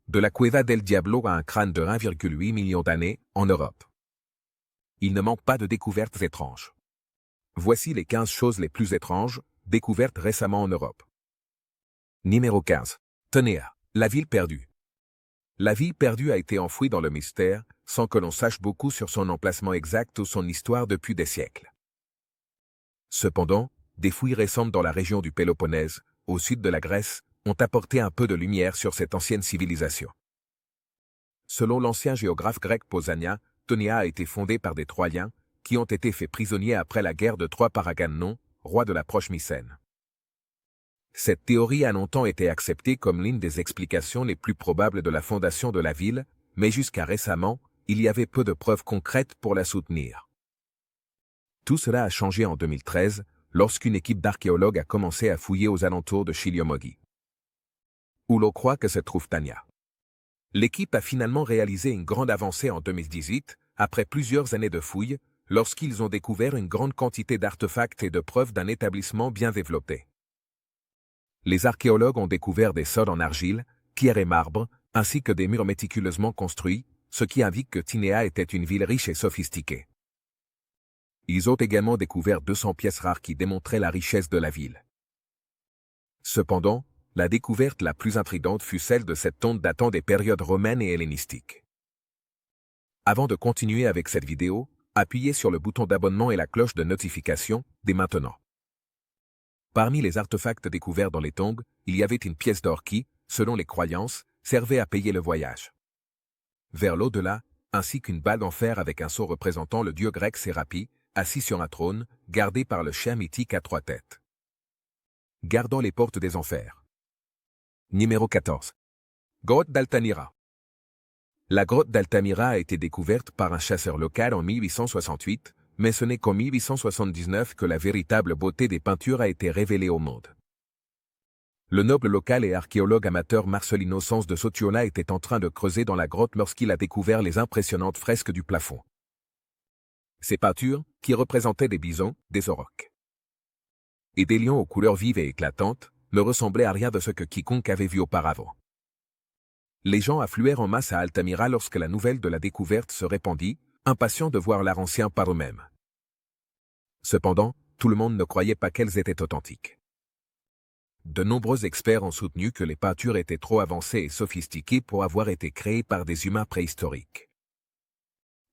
de la Cueva del Diablo a un crâne de 1,8 million d'années, en Europe. Il ne manque pas de découvertes étranges. Voici les 15 choses les plus étranges, découvertes récemment en Europe. Numéro 15. Tenea, la ville perdue. La ville perdue a été enfouie dans le mystère, sans que l'on sache beaucoup sur son emplacement exact ou son histoire depuis des siècles. Cependant, des fouilles récentes dans la région du Péloponnèse, au sud de la Grèce, ont apporté un peu de lumière sur cette ancienne civilisation. Selon l'ancien géographe grec Pausanias, Tenea a été fondée par des Troyens, qui ont été faits prisonniers après la guerre de Troie par Agamemnon, roi de la proche Mycène. Cette théorie a longtemps été acceptée comme l'une des explications les plus probables de la fondation de la ville, mais jusqu'à récemment, il y avait peu de preuves concrètes pour la soutenir. Tout cela a changé en 2013, lorsqu'une équipe d'archéologues a commencé à fouiller aux alentours de Chiliomoghi, où l'on croit que se trouve Tenea. L'équipe a finalement réalisé une grande avancée en 2018, après plusieurs années de fouilles, lorsqu'ils ont découvert une grande quantité d'artefacts et de preuves d'un établissement bien développé. Les archéologues ont découvert des sols en argile, pierre et marbre, ainsi que des murs méticuleusement construits, ce qui indique que Tenea était une ville riche et sophistiquée. Ils ont également découvert 200 pièces rares qui démontraient la richesse de la ville. Cependant, la découverte la plus intrigante fut celle de cette tombe datant des périodes romaines et hellénistiques. Avant de continuer avec cette vidéo, appuyez sur le bouton d'abonnement et la cloche de notification, dès maintenant. Parmi les artefacts découverts dans les tombes, il y avait une pièce d'or qui, selon les croyances, servait à payer le voyage vers l'au-delà, ainsi qu'une balle en fer avec un sceau représentant le dieu grec Sérapi, assis sur un trône, gardé par le chien mythique à 3 têtes. Gardant les portes des enfers. Numéro 14. Grotte d'Altamira. La grotte d'Altamira a été découverte par un chasseur local en 1868, mais ce n'est qu'en 1879 que la véritable beauté des peintures a été révélée au monde. Le noble local et archéologue amateur Marcelino Sans de Sottiola était en train de creuser dans la grotte lorsqu'il a découvert les impressionnantes fresques du plafond. Ces peintures, qui représentaient des bisons, des aurochs et des lions aux couleurs vives et éclatantes, ne ressemblaient à rien de ce que quiconque avait vu auparavant. Les gens affluèrent en masse à Altamira lorsque la nouvelle de la découverte se répandit, impatients de voir l'art ancien par eux-mêmes. Cependant, tout le monde ne croyait pas qu'elles étaient authentiques. De nombreux experts ont soutenu que les peintures étaient trop avancées et sophistiquées pour avoir été créées par des humains préhistoriques.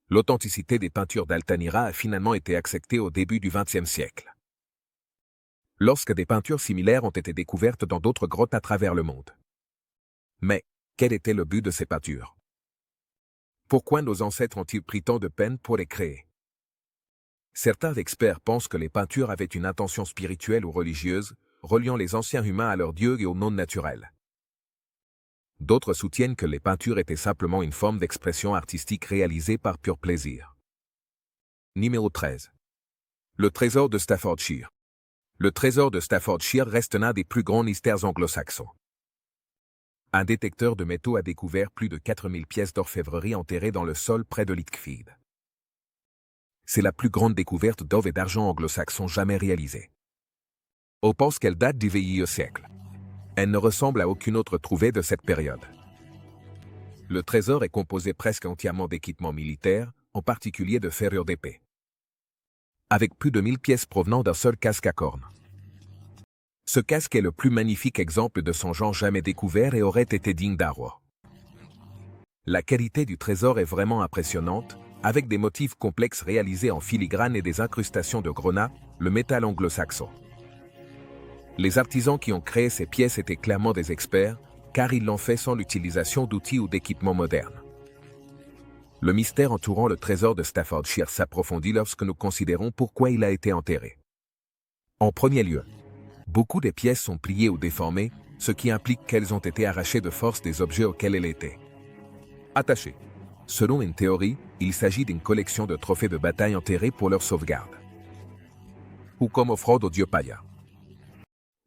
L'authenticité des peintures d'Altamira a finalement été acceptée au début du XXe siècle, lorsque des peintures similaires ont été découvertes dans d'autres grottes à travers le monde. Mais, quel était le but de ces peintures? Pourquoi nos ancêtres ont-ils pris tant de peine pour les créer? Certains experts pensent que les peintures avaient une intention spirituelle ou religieuse, reliant les anciens humains à leurs dieux et au monde naturel. D'autres soutiennent que les peintures étaient simplement une forme d'expression artistique réalisée par pur plaisir. Numéro 13. Le trésor de Staffordshire. Le trésor de Staffordshire reste l'un des plus grands mystères anglo-saxons. Un détecteur de métaux a découvert plus de 4000 pièces d'orfèvrerie enterrées dans le sol près de Lichfield. C'est la plus grande découverte d'or et d'argent anglo-saxon jamais réalisée. On pense qu'elle date du XIe siècle. Elle ne ressemble à aucune autre trouvée de cette période. Le trésor est composé presque entièrement d'équipements militaires, en particulier de ferrures d'épée, avec plus de 1000 pièces provenant d'un seul casque à cornes. Ce casque est le plus magnifique exemple de son genre jamais découvert et aurait été digne d'un roi. La qualité du trésor est vraiment impressionnante, avec des motifs complexes réalisés en filigrane et des incrustations de grenat, le métal anglo-saxon. Les artisans qui ont créé ces pièces étaient clairement des experts, car ils l'ont fait sans l'utilisation d'outils ou d'équipements modernes. Le mystère entourant le trésor de Staffordshire s'approfondit lorsque nous considérons pourquoi il a été enterré. En premier lieu, beaucoup des pièces sont pliées ou déformées, ce qui implique qu'elles ont été arrachées de force des objets auxquels elles étaient attachées. Selon une théorie, il s'agit d'une collection de trophées de bataille enterrés pour leur sauvegarde, ou comme offrande au dieu Paya.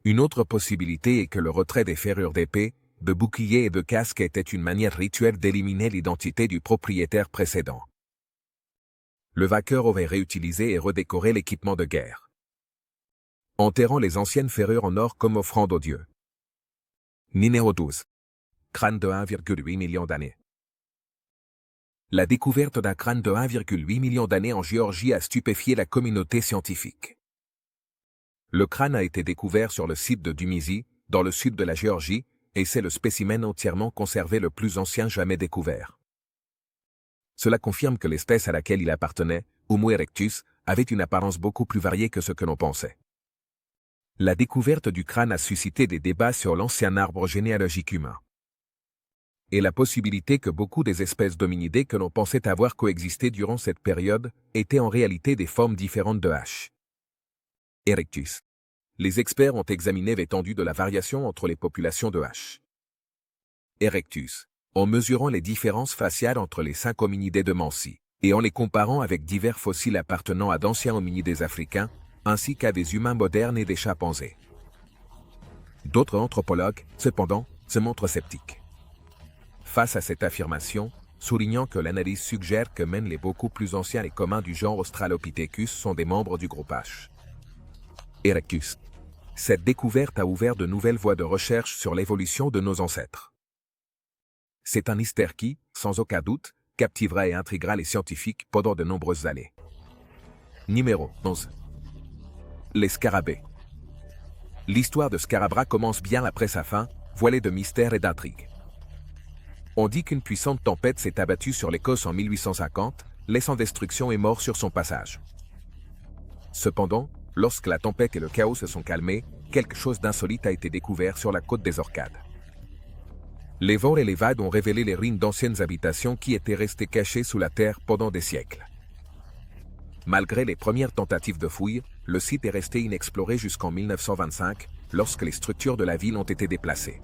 Une autre possibilité est que le retrait des ferrures d'épée, de boucliers et de casques était une manière rituelle d'éliminer l'identité du propriétaire précédent. Le vainqueur aurait réutilisé et redécoré l'équipement de guerre, enterrant les anciennes ferrures en or comme offrande aux dieux. Numéro 12. crâne de 1,8 million d'années. La découverte d'un crâne de 1,8 million d'années en Géorgie a stupéfié la communauté scientifique. Le crâne a été découvert sur le site de Dumizy, dans le sud de la Géorgie, et c'est le spécimen entièrement conservé le plus ancien jamais découvert. Cela confirme que l'espèce à laquelle il appartenait, Homo erectus, avait une apparence beaucoup plus variée que ce que l'on pensait. La découverte du crâne a suscité des débats sur l'ancien arbre généalogique humain. Et la possibilité que beaucoup des espèces d'hominidés que l'on pensait avoir coexisté durant cette période étaient en réalité des formes différentes de H. erectus. Les experts ont examiné l'étendue de la variation entre les populations de H. erectus, en mesurant les différences faciales entre les 5 hominidés de Mansi, et en les comparant avec divers fossiles appartenant à d'anciens hominidés africains, ainsi qu'à des humains modernes et des chimpanzés. D'autres anthropologues, cependant, se montrent sceptiques. Face à cette affirmation, soulignant que l'analyse suggère que même les beaucoup plus anciens et communs du genre Australopithecus sont des membres du groupe H. erectus. Cette découverte a ouvert de nouvelles voies de recherche sur l'évolution de nos ancêtres. C'est un mystère qui, sans aucun doute, captivera et intriguera les scientifiques pendant de nombreuses années. Numéro 11. Les scarabées. L'histoire de Scarabra commence bien après sa fin, voilée de mystères et d'intrigues. On dit qu'une puissante tempête s'est abattue sur l'Écosse en 1850, laissant destruction et mort sur son passage. Cependant, lorsque la tempête et le chaos se sont calmés, quelque chose d'insolite a été découvert sur la côte des Orcades. Les vents et les vagues ont révélé les ruines d'anciennes habitations qui étaient restées cachées sous la terre pendant des siècles. Malgré les premières tentatives de fouilles, le site est resté inexploré jusqu'en 1925, lorsque les structures de la ville ont été déplacées.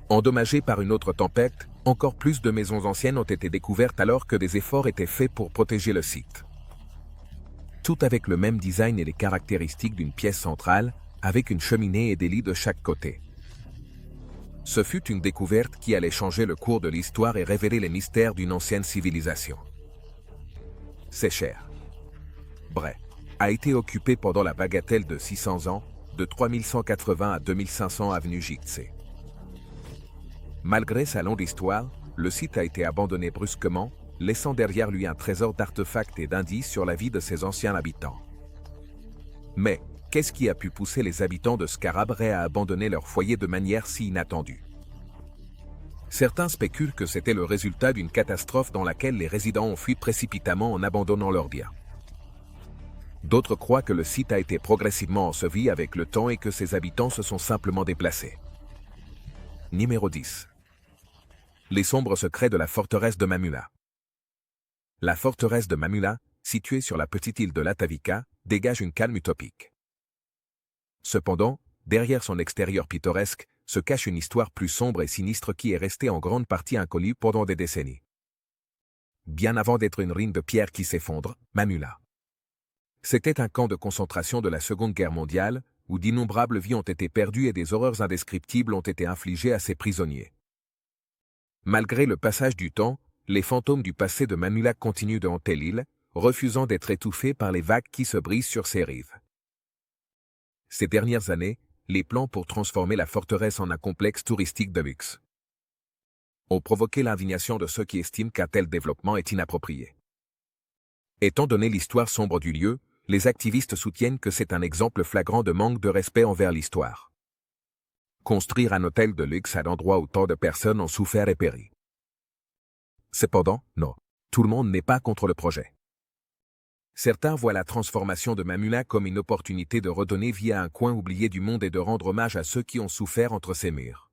Endommagées par une autre tempête, encore plus de maisons anciennes ont été découvertes alors que des efforts étaient faits pour protéger le site. Tout avec le même design et les caractéristiques d'une pièce centrale, avec une cheminée et des lits de chaque côté. Ce fut une découverte qui allait changer le cours de l'histoire et révéler les mystères d'une ancienne civilisation. C'est cher. Bray a été occupé pendant la bagatelle de 600 ans, de 3180 à 2500 avenue Jigtsé. Malgré sa longue histoire, le site a été abandonné brusquement, laissant derrière lui un trésor d'artefacts et d'indices sur la vie de ses anciens habitants. Mais, qu'est-ce qui a pu pousser les habitants de Scarabray à abandonner leur foyer de manière si inattendue? Certains spéculent que c'était le résultat d'une catastrophe dans laquelle les résidents ont fui précipitamment en abandonnant leurs biens. D'autres croient que le site a été progressivement enseveli avec le temps et que ses habitants se sont simplement déplacés. Numéro 10. Les sombres secrets de la forteresse de Mamula. La forteresse de Mamula, située sur la petite île de Latavika, dégage une calme utopique. Cependant, derrière son extérieur pittoresque, se cache une histoire plus sombre et sinistre qui est restée en grande partie inconnue pendant des décennies. Bien avant d'être une ruine de pierre qui s'effondre, Mamula. C'était un camp de concentration de la Seconde Guerre mondiale, où d'innombrables vies ont été perdues et des horreurs indescriptibles ont été infligées à ses prisonniers. Malgré le passage du temps, les fantômes du passé de Mamula continuent de hanter l'île, refusant d'être étouffés par les vagues qui se brisent sur ses rives. Ces dernières années, les plans pour transformer la forteresse en un complexe touristique de luxe ont provoqué l'indignation de ceux qui estiment qu'un tel développement est inapproprié. Étant donné l'histoire sombre du lieu, les activistes soutiennent que c'est un exemple flagrant de manque de respect envers l'histoire. Construire un hôtel de luxe à l'endroit où tant de personnes ont souffert et péri. Cependant, non, tout le monde n'est pas contre le projet. Certains voient la transformation de Mamula comme une opportunité de redonner vie à un coin oublié du monde et de rendre hommage à ceux qui ont souffert entre ces murs.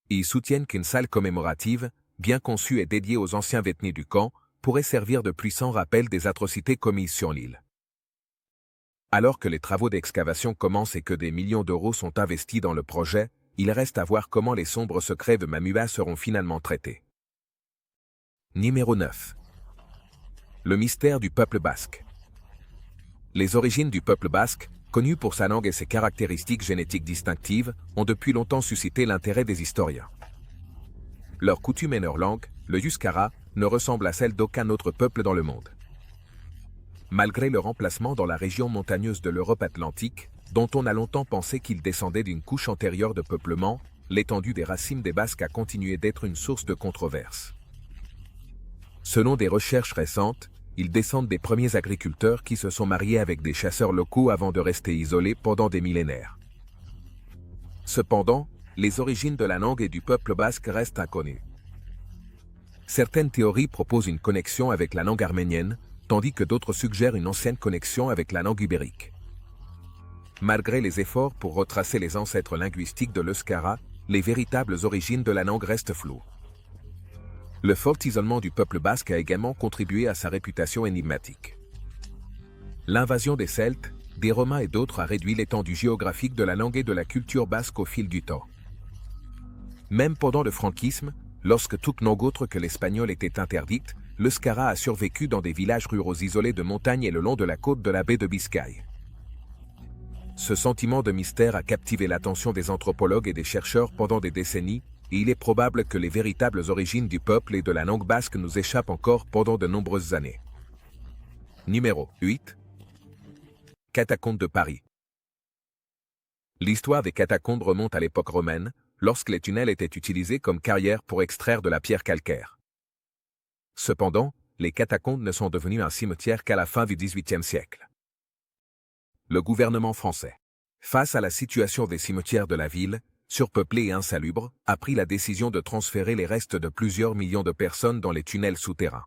Ils soutiennent qu'une salle commémorative, bien conçue et dédiée aux anciens détenus du camp, pourrait servir de puissant rappel des atrocités commises sur l'île. Alors que les travaux d'excavation commencent et que des millions d'euros sont investis dans le projet, il reste à voir comment les sombres secrets de Mamula seront finalement traités. Numéro 9. Le mystère du peuple basque. Les origines du peuple basque, connu pour sa langue et ses caractéristiques génétiques distinctives, ont depuis longtemps suscité l'intérêt des historiens. Leurs coutumes et leur langue, le Euskara, ne ressemblent à celles d'aucun autre peuple dans le monde. Malgré leur emplacement dans la région montagneuse de l'Europe atlantique, dont on a longtemps pensé qu'ils descendaient d'une couche antérieure de peuplement, l'étendue des racines des Basques a continué d'être une source de controverse. Selon des recherches récentes, ils descendent des premiers agriculteurs qui se sont mariés avec des chasseurs locaux avant de rester isolés pendant des millénaires. Cependant, les origines de la langue et du peuple basque restent inconnues. Certaines théories proposent une connexion avec la langue arménienne, tandis que d'autres suggèrent une ancienne connexion avec la langue ibérique. Malgré les efforts pour retracer les ancêtres linguistiques de l'euskara, les véritables origines de la langue restent floues. Le fort isolement du peuple basque a également contribué à sa réputation énigmatique. L'invasion des Celtes, des Romains et d'autres a réduit l'étendue géographique de la langue et de la culture basque au fil du temps. Même pendant le franquisme, lorsque toute langue autre que l'espagnol était interdite, l'euskara a survécu dans des villages ruraux isolés de montagnes et le long de la côte de la baie de Biscaye. Ce sentiment de mystère a captivé l'attention des anthropologues et des chercheurs pendant des décennies, et il est probable que les véritables origines du peuple et de la langue basque nous échappent encore pendant de nombreuses années. Numéro 8. Catacombes de Paris. L'histoire des catacombes remonte à l'époque romaine, lorsque les tunnels étaient utilisés comme carrières pour extraire de la pierre calcaire. Cependant, les catacombes ne sont devenues un cimetière qu'à la fin du XVIIIe siècle. Le gouvernement français, face à la situation des cimetières de la ville, surpeuplés et insalubres, a pris la décision de transférer les restes de plusieurs millions de personnes dans les tunnels souterrains.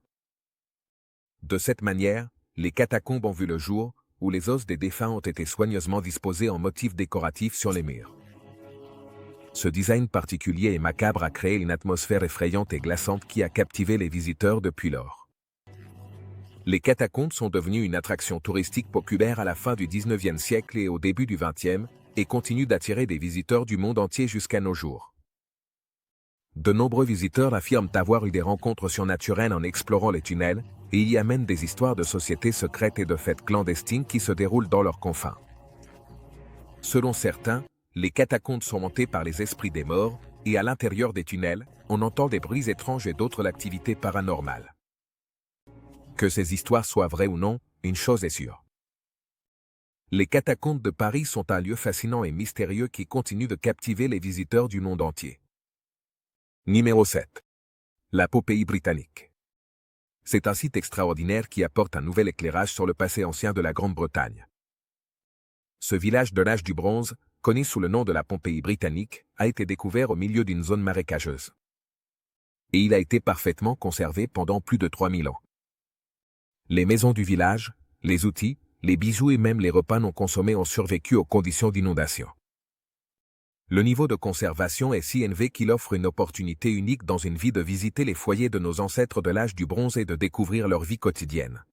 De cette manière, les catacombes ont vu le jour, où les os des défunts ont été soigneusement disposés en motifs décoratifs sur les murs. Ce design particulier et macabre a créé une atmosphère effrayante et glaçante qui a captivé les visiteurs depuis lors. Les catacombes sont devenues une attraction touristique populaire à la fin du XIXe siècle et au début du XXe, et continuent d'attirer des visiteurs du monde entier jusqu'à nos jours. De nombreux visiteurs affirment avoir eu des rencontres surnaturelles en explorant les tunnels, et il y a même des histoires de sociétés secrètes et de fêtes clandestines qui se déroulent dans leurs confins. Selon certains, les catacombes sont hantées par les esprits des morts, et à l'intérieur des tunnels, on entend des bruits étranges et d'autres activités paranormales. Que ces histoires soient vraies ou non, une chose est sûre. Les catacombes de Paris sont un lieu fascinant et mystérieux qui continue de captiver les visiteurs du monde entier. Numéro 7. La Pompéi britannique. C'est un site extraordinaire qui apporte un nouvel éclairage sur le passé ancien de la Grande-Bretagne. Ce village de l'âge du bronze, connu sous le nom de la Pompéi britannique, a été découvert au milieu d'une zone marécageuse. Et il a été parfaitement conservé pendant plus de 3000 ans. Les maisons du village, les outils, les bijoux et même les repas non consommés ont survécu aux conditions d'inondation. Le niveau de conservation est si élevé qu'il offre une opportunité unique dans une vie de visiter les foyers de nos ancêtres de l'âge du bronze et de découvrir leur vie quotidienne.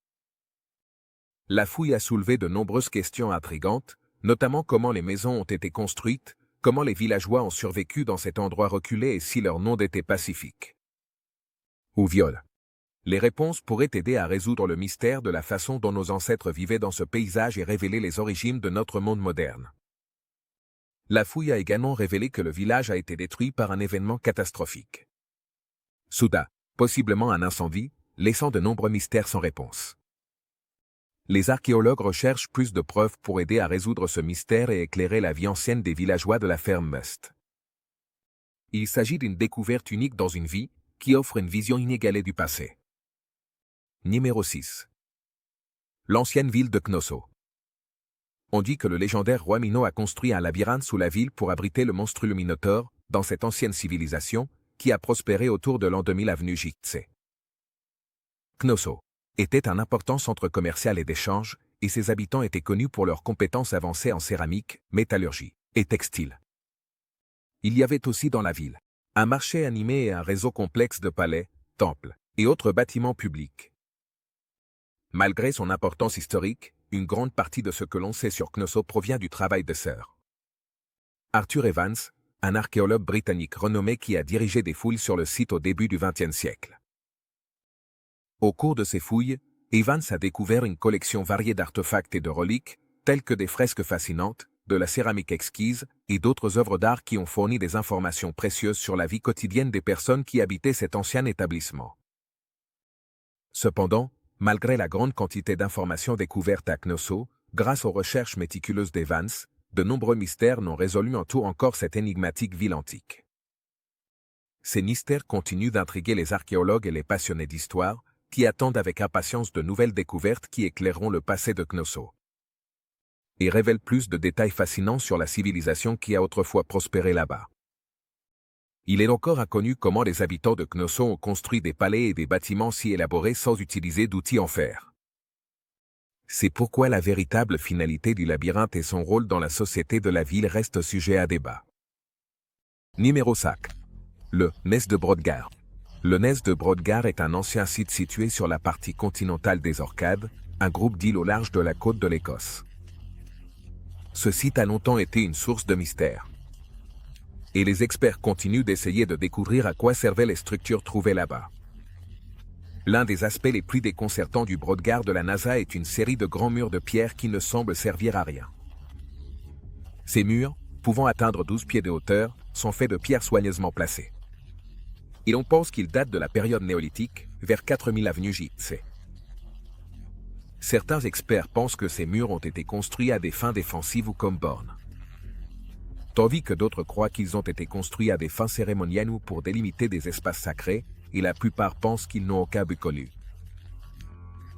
La fouille a soulevé de nombreuses questions intrigantes, notamment comment les maisons ont été construites, comment les villageois ont survécu dans cet endroit reculé et si leur monde était pacifique. Ou viol. Les réponses pourraient aider à résoudre le mystère de la façon dont nos ancêtres vivaient dans ce paysage et révéler les origines de notre monde moderne. La fouille a également révélé que le village a été détruit par un événement catastrophique. Soudain, possiblement un incendie, laissant de nombreux mystères sans réponse. Les archéologues recherchent plus de preuves pour aider à résoudre ce mystère et éclairer la vie ancienne des villageois de la ferme Must. Il s'agit d'une découverte unique dans une vie, qui offre une vision inégalée du passé. Numéro 6. L'ancienne ville de Knossos. On dit que le légendaire roi Mino a construit un labyrinthe sous la ville pour abriter le monstrueux Minotaure, dans cette ancienne civilisation, qui a prospéré autour de l'an 2000 avenue Jitse. Knossos était un important centre commercial et d'échange, et ses habitants étaient connus pour leurs compétences avancées en céramique, métallurgie et textile. Il y avait aussi dans la ville un marché animé et un réseau complexe de palais, temples et autres bâtiments publics. Malgré son importance historique, une grande partie de ce que l'on sait sur Knossos provient du travail de Sir Arthur Evans, un archéologue britannique renommé qui a dirigé des fouilles sur le site au début du XXe siècle. Au cours de ces fouilles, Evans a découvert une collection variée d'artefacts et de reliques, telles que des fresques fascinantes, de la céramique exquise et d'autres œuvres d'art qui ont fourni des informations précieuses sur la vie quotidienne des personnes qui habitaient cet ancien établissement. Cependant, malgré la grande quantité d'informations découvertes à Knossos, grâce aux recherches méticuleuses d'Evans, de nombreux mystères non résolus entourent encore cette énigmatique ville antique. Ces mystères continuent d'intriguer les archéologues et les passionnés d'histoire, qui attendent avec impatience de nouvelles découvertes qui éclaireront le passé de Knossos et révèlent plus de détails fascinants sur la civilisation qui a autrefois prospéré là-bas. Il est encore inconnu comment les habitants de Knossos ont construit des palais et des bâtiments si élaborés sans utiliser d'outils en fer. C'est pourquoi la véritable finalité du labyrinthe et son rôle dans la société de la ville restent sujet à débat. Numéro 5. Le Nez de Brodgar. Le Nez de Brodgar est un ancien site situé sur la partie continentale des Orcades, un groupe d'îles au large de la côte de l'Écosse. Ce site a longtemps été une source de mystère. Et les experts continuent d'essayer de découvrir à quoi servaient les structures trouvées là-bas. L'un des aspects les plus déconcertants du Brodgar de la NASA est une série de grands murs de pierre qui ne semblent servir à rien. Ces murs, pouvant atteindre 12 pieds de hauteur, sont faits de pierres soigneusement placées. Et l'on pense qu'ils datent de la période néolithique, vers 4000 avenue JC. Certains experts pensent que ces murs ont été construits à des fins défensives ou comme bornes, tandis que d'autres croient qu'ils ont été construits à des fins cérémonielles ou pour délimiter des espaces sacrés, et la plupart pensent qu'ils n'ont aucun but connu.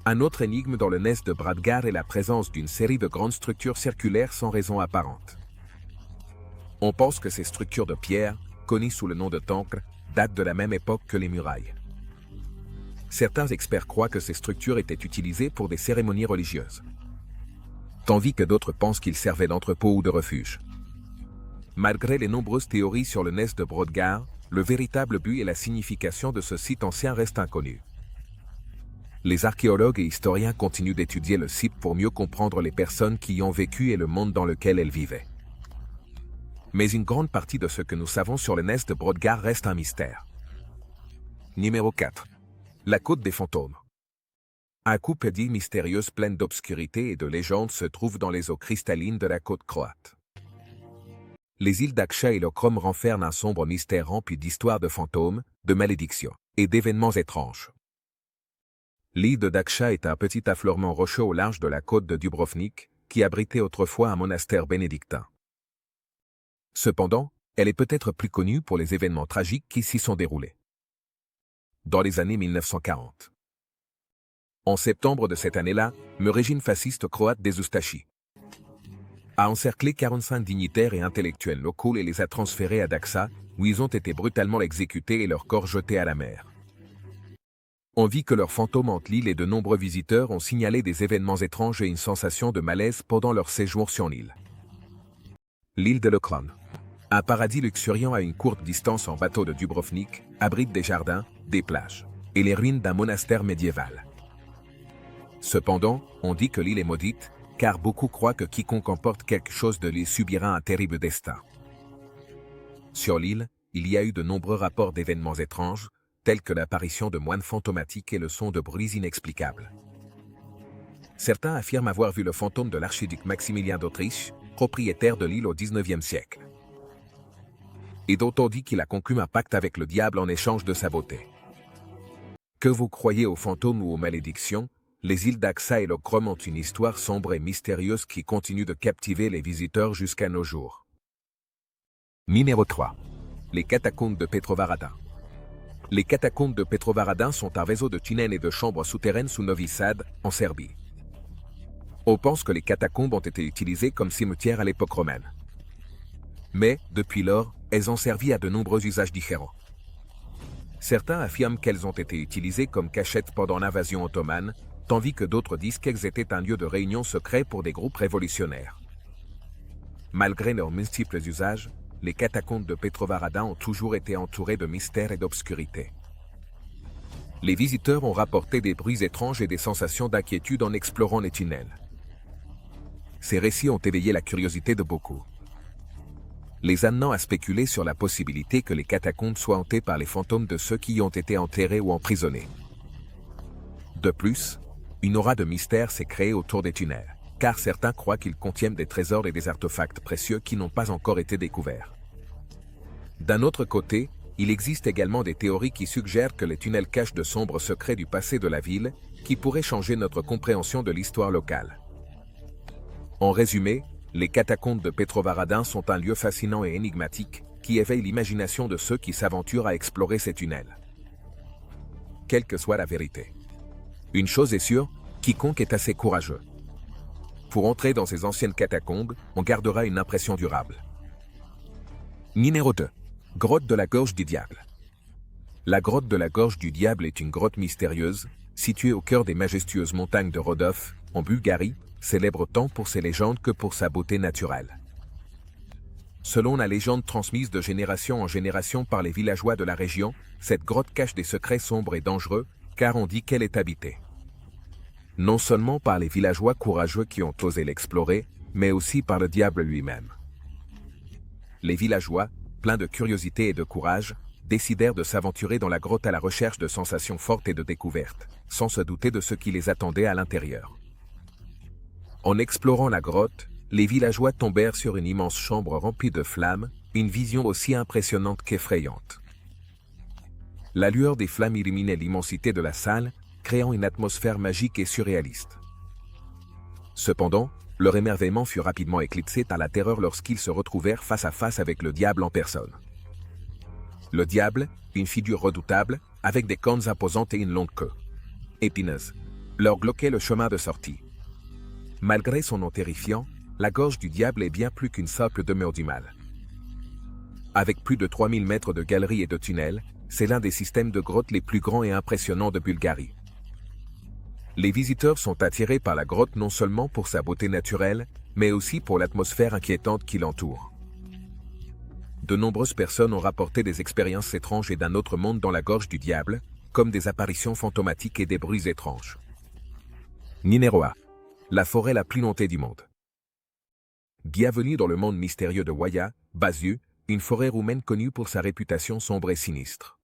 Un autre énigme dans le Nez de Brodgar est la présence d'une série de grandes structures circulaires sans raison apparente. On pense que ces structures de pierre, connues sous le nom de tancres, datent de la même époque que les murailles. Certains experts croient que ces structures étaient utilisées pour des cérémonies religieuses, tandis que d'autres pensent qu'ils servaient d'entrepôt ou de refuge. Malgré les nombreuses théories sur le Nez de Brodgar, le véritable but et la signification de ce site ancien restent inconnus. Les archéologues et historiens continuent d'étudier le site pour mieux comprendre les personnes qui y ont vécu et le monde dans lequel elles vivaient. Mais une grande partie de ce que nous savons sur le Nez de Brodgar reste un mystère. Numéro 4. La côte des fantômes. Un couple d'îles mystérieuses pleines d'obscurité et de légendes se trouve dans les eaux cristallines de la côte croate. Les îles d'Akcha et Lokrum renferment un sombre mystère rempli d'histoires de fantômes, de malédictions et d'événements étranges. L'île de Daksha est un petit affleurement rocheux au large de la côte de Dubrovnik, qui abritait autrefois un monastère bénédictin. Cependant, elle est peut-être plus connue pour les événements tragiques qui s'y sont déroulés. Dans les années 1940. En septembre de cette année-là, le régime fasciste croate des Ustashi a encerclé 45 dignitaires et intellectuels locaux et les a transférés à Daksha, où ils ont été brutalement exécutés et leurs corps jetés à la mer. On vit que leurs fantômes hantent l'île et de nombreux visiteurs ont signalé des événements étranges et une sensation de malaise pendant leur séjour sur l'île. L'île de Lokrum, un paradis luxuriant à une courte distance en bateau de Dubrovnik, abrite des jardins, des plages et les ruines d'un monastère médiéval. Cependant, on dit que l'île est maudite, car beaucoup croient que quiconque emporte quelque chose de l'île subira un terrible destin. Sur l'île, il y a eu de nombreux rapports d'événements étranges, tels que l'apparition de moines fantomatiques et le son de bruits inexplicables. Certains affirment avoir vu le fantôme de l'archiduc Maximilien d'Autriche, propriétaire de l'île au XIXe siècle, et dont on dit qu'il a conclu un pacte avec le diable en échange de sa beauté. Que vous croyez aux fantômes ou aux malédictions, les îles d'Aksa et Lokrum ont une histoire sombre et mystérieuse qui continue de captiver les visiteurs jusqu'à nos jours. Numéro 3. Les catacombes de Petrovaradin. Les catacombes de Petrovaradin sont un réseau de tunnels et de chambres souterraines sous Novi Sad, en Serbie. On pense que les catacombes ont été utilisées comme cimetières à l'époque romaine. Mais, depuis lors, elles ont servi à de nombreux usages différents. Certains affirment qu'elles ont été utilisées comme cachettes pendant l'invasion ottomane, tandis que d'autres disent qu'elles étaient un lieu de réunion secret pour des groupes révolutionnaires. Malgré leurs multiples usages, les catacombes de Petrovaradin ont toujours été entourées de mystères et d'obscurité. Les visiteurs ont rapporté des bruits étranges et des sensations d'inquiétude en explorant les tunnels. Ces récits ont éveillé la curiosité de beaucoup, les amenant à spéculer sur la possibilité que les catacombes soient hantées par les fantômes de ceux qui y ont été enterrés ou emprisonnés. De plus, une aura de mystère s'est créée autour des tunnels, car certains croient qu'ils contiennent des trésors et des artefacts précieux qui n'ont pas encore été découverts. D'un autre côté, il existe également des théories qui suggèrent que les tunnels cachent de sombres secrets du passé de la ville, qui pourraient changer notre compréhension de l'histoire locale. En résumé, Les catacombes de Petrovaradin sont un lieu fascinant et énigmatique, qui éveille l'imagination de ceux qui s'aventurent à explorer ces tunnels. Quelle que soit la vérité. Une chose est sûre, quiconque est assez courageux. Pour entrer dans ces anciennes catacombes, on gardera une impression durable. Numéro 2. Grotte de la Gorge du Diable. La grotte de la Gorge du Diable est une grotte mystérieuse, située au cœur des majestueuses montagnes de Rhodov, en Bulgarie, célèbre tant pour ses légendes que pour sa beauté naturelle. Selon la légende transmise de génération en génération par les villageois de la région, cette grotte cache des secrets sombres et dangereux, car on dit qu'elle est habitée. Non seulement par les villageois courageux qui ont osé l'explorer, mais aussi par le diable lui-même. Les villageois, pleins de curiosité et de courage, décidèrent de s'aventurer dans la grotte à la recherche de sensations fortes et de découvertes, sans se douter de ce qui les attendait à l'intérieur. En explorant la grotte, les villageois tombèrent sur une immense chambre remplie de flammes, une vision aussi impressionnante qu'effrayante. La lueur des flammes illuminait l'immensité de la salle, créant une atmosphère magique et surréaliste. Cependant, leur émerveillement fut rapidement éclipsé par la terreur lorsqu'ils se retrouvèrent face à face avec le diable en personne. Le diable, une figure redoutable, avec des cornes imposantes et une longue queue épineuse, leur bloquait le chemin de sortie. Malgré son nom terrifiant, la gorge du diable est bien plus qu'une simple demeure du mal. Avec plus de 3000 mètres de galeries et de tunnels, c'est l'un des systèmes de grottes les plus grands et impressionnants de Bulgarie. Les visiteurs sont attirés par la grotte non seulement pour sa beauté naturelle, mais aussi pour l'atmosphère inquiétante qui l'entoure. De nombreuses personnes ont rapporté des expériences étranges et d'un autre monde dans la gorge du diable, comme des apparitions fantomatiques et des bruits étranges. Numéro 1. La forêt la plus hantée du monde. Bienvenue dans le monde mystérieux de Oia, Baziu, une forêt roumaine connue pour sa réputation sombre et sinistre.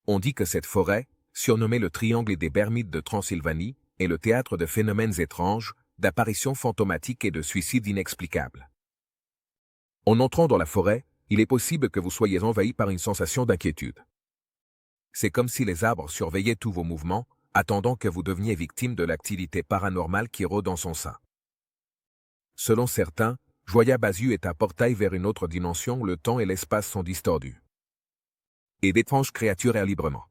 On dit que cette forêt, surnommée le Triangle des Bermudes de Transylvanie, est le théâtre de phénomènes étranges, d'apparitions fantomatiques et de suicides inexplicables. En entrant dans la forêt, il est possible que vous soyez envahi par une sensation d'inquiétude. C'est comme si les arbres surveillaient tous vos mouvements, attendant que vous deveniez victime de l'activité paranormale qui rôde en son sein. Selon certains, Oia Baziu est un portail vers une autre dimension où le temps et l'espace sont distordus. Et d'étranges créatures errent librement.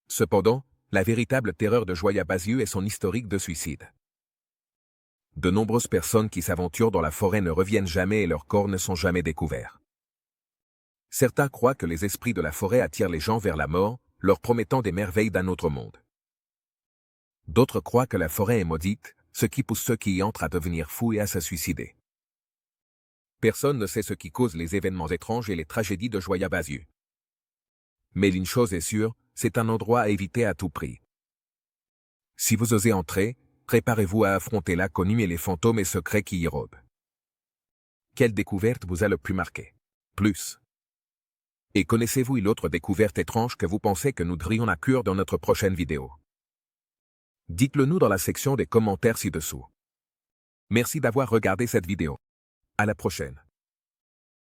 Cependant, la véritable terreur de Oia Baziu est son historique de suicide. De nombreuses personnes qui s'aventurent dans la forêt ne reviennent jamais et leurs corps ne sont jamais découverts. Certains croient que les esprits de la forêt attirent les gens vers la mort, leur promettant des merveilles d'un autre monde. D'autres croient que la forêt est maudite, ce qui pousse ceux qui y entrent à devenir fous et à se suicider. Personne ne sait ce qui cause les événements étranges et les tragédies de Oia Baziu. Mais une chose est sûre, c'est un endroit à éviter à tout prix. Si vous osez entrer, préparez-vous à affronter l'inconnu et les fantômes et secrets qui y rôdent. Quelle découverte vous a le plus marqué? Plus. Et connaissez-vous une autre découverte étrange que vous pensez que nous devrions inclure dans notre prochaine vidéo? Dites-le nous dans la section des commentaires ci-dessous. Merci d'avoir regardé cette vidéo. À la prochaine.